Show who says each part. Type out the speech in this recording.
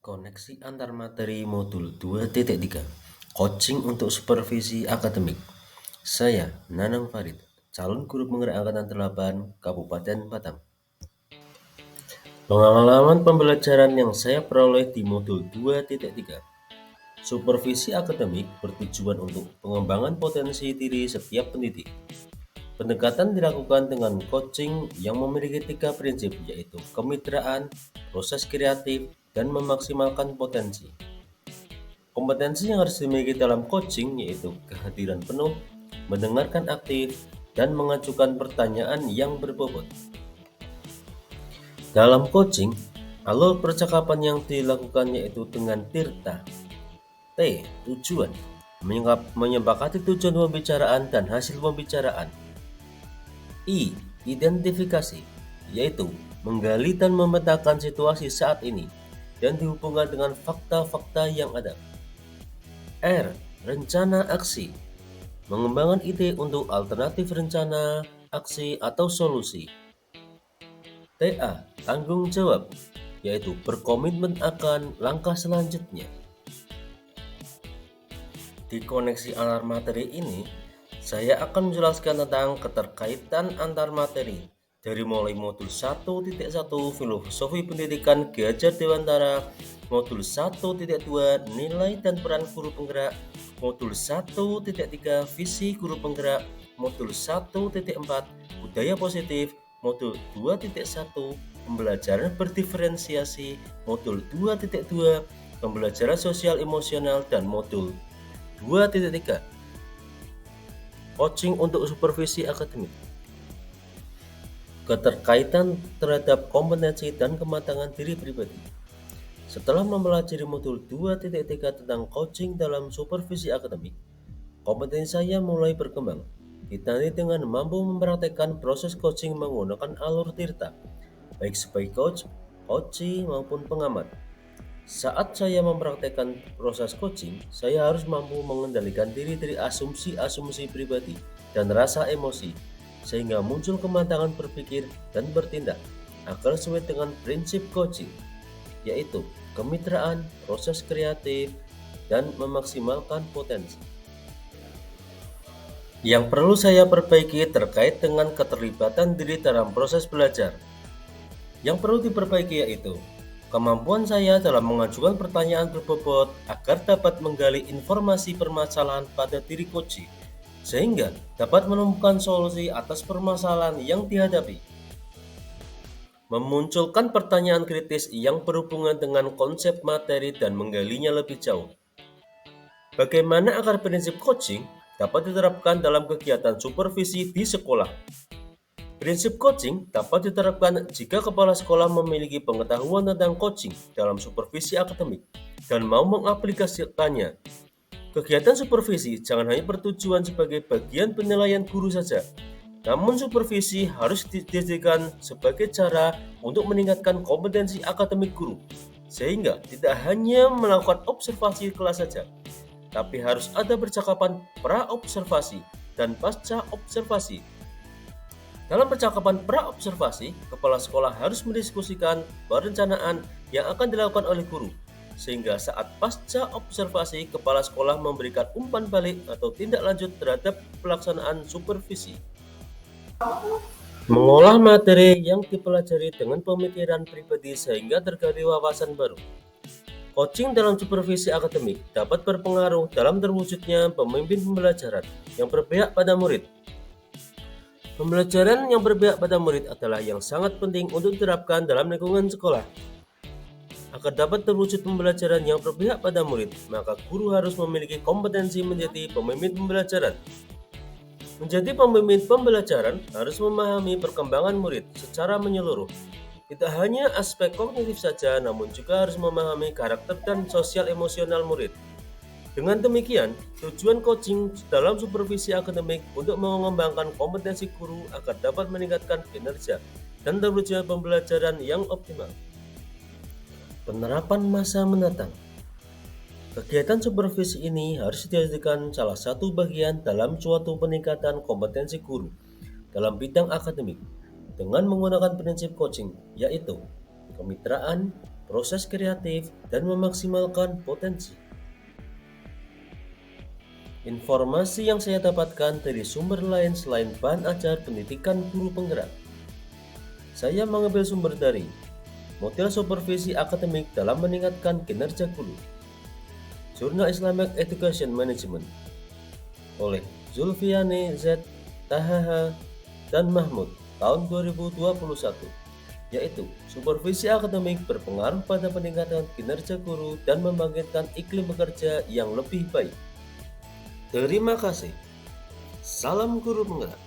Speaker 1: Koneksi antar materi modul 2.3 Coaching untuk supervisi akademik. Saya, Nanang Farid, calon guru penggerak angkatan 8 Kabupaten Batam. Pengalaman pembelajaran yang saya peroleh di modul 2.3. Supervisi akademik bertujuan untuk pengembangan potensi diri setiap pendidik. Pendekatan dilakukan dengan coaching yang memiliki 3 prinsip, yaitu kemitraan, proses kreatif, dan memaksimalkan potensi. Kompetensi yang harus dimiliki dalam coaching yaitu kehadiran penuh, mendengarkan aktif, dan mengajukan pertanyaan yang berbobot. Dalam coaching, alur percakapan yang dilakukan yaitu dengan tirta. T. Tujuan. Menyepakati tujuan pembicaraan dan hasil pembicaraan. I. Identifikasi, yaitu menggali dan memetakan situasi saat ini dan dihubungkan dengan fakta-fakta yang ada. R. Rencana aksi. Mengembangkan ide untuk alternatif rencana, aksi, atau solusi. TA. Tanggung jawab, yaitu berkomitmen akan langkah selanjutnya. Di koneksi antar materi ini, saya akan menjelaskan tentang keterkaitan antar materi dari mulai modul 1.1 Filosofi Pendidikan Ki Hajar Dewantara, modul 1.2 Nilai dan Peran Guru Penggerak, modul 1.3 Visi Guru Penggerak, modul 1.4 Budaya Positif, modul 2.1 Pembelajaran Berdiferensiasi, modul 2.2 Pembelajaran Sosial Emosional, dan modul 2.3 Coaching untuk supervisi akademik. Keterkaitan terhadap kompetensi dan kematangan diri pribadi. Setelah mempelajari modul 2.3 tentang coaching dalam supervisi akademik, kompetensi saya mulai berkembang, ditandai dengan mampu mempraktekkan proses coaching menggunakan alur tirta, baik sebagai coach, coachee, maupun pengamat. Saat saya mempraktekkan proses coaching, saya harus mampu mengendalikan diri dari asumsi-asumsi pribadi dan rasa emosi, sehingga muncul kematangan berpikir dan bertindak agar sesuai dengan prinsip coaching, yaitu kemitraan, proses kreatif, dan memaksimalkan potensi. Yang perlu saya perbaiki terkait dengan keterlibatan diri dalam proses belajar. Yang perlu diperbaiki yaitu kemampuan saya dalam mengajukan pertanyaan berbobot agar dapat menggali informasi permasalahan pada diri coachee, sehingga dapat menemukan solusi atas permasalahan yang dihadapi. Memunculkan pertanyaan kritis yang berhubungan dengan konsep materi dan menggalinya lebih jauh. Bagaimana agar prinsip coaching dapat diterapkan dalam kegiatan supervisi di sekolah? Prinsip coaching dapat diterapkan jika kepala sekolah memiliki pengetahuan tentang coaching dalam supervisi akademik dan mau mengaplikasikannya. Kegiatan supervisi jangan hanya bertujuan sebagai bagian penilaian guru saja, namun supervisi harus dijadikan sebagai cara untuk meningkatkan kompetensi akademik guru, sehingga tidak hanya melakukan observasi kelas saja, tapi harus ada percakapan pra-observasi dan pasca-observasi. Dalam percakapan pra-observasi, kepala sekolah harus mendiskusikan perencanaan yang akan dilakukan oleh guru, sehingga saat pasca observasi, kepala sekolah memberikan umpan balik atau tindak lanjut terhadap pelaksanaan supervisi. Mengolah materi yang dipelajari dengan pemikiran pribadi sehingga tergali wawasan baru. Coaching dalam supervisi akademik dapat berpengaruh dalam terwujudnya pemimpin pembelajaran yang berpihak pada murid. Pembelajaran yang berpihak pada murid adalah yang sangat penting untuk diterapkan dalam lingkungan sekolah. Agar dapat terwujud pembelajaran yang berpihak pada murid, maka guru harus memiliki kompetensi menjadi pemimpin pembelajaran. Menjadi pemimpin pembelajaran harus memahami perkembangan murid secara menyeluruh. Tidak hanya aspek kognitif saja, namun juga harus memahami karakter dan sosial emosional murid. Dengan demikian, tujuan coaching dalam supervisi akademik untuk mengembangkan kompetensi guru agar dapat meningkatkan kinerja dan terwujudnya pembelajaran yang optimal. Penerapan masa mendatang. Kegiatan supervisi ini harus dijadikan salah satu bagian dalam suatu peningkatan kompetensi guru dalam bidang akademik dengan menggunakan prinsip coaching, yaitu kemitraan, proses kreatif, dan memaksimalkan potensi. Informasi yang saya dapatkan dari sumber lain selain bahan ajar pendidikan guru penggerak. Saya mengambil sumber dari model supervisi akademik dalam meningkatkan kinerja guru, Jurnal Islamic Education Management, oleh Zulfiani Z. Tahaha dan Mahmud tahun 2021, yaitu supervisi akademik berpengaruh pada peningkatan kinerja guru dan membangkitkan iklim bekerja yang lebih baik. Terima kasih. Salam guru penggerak.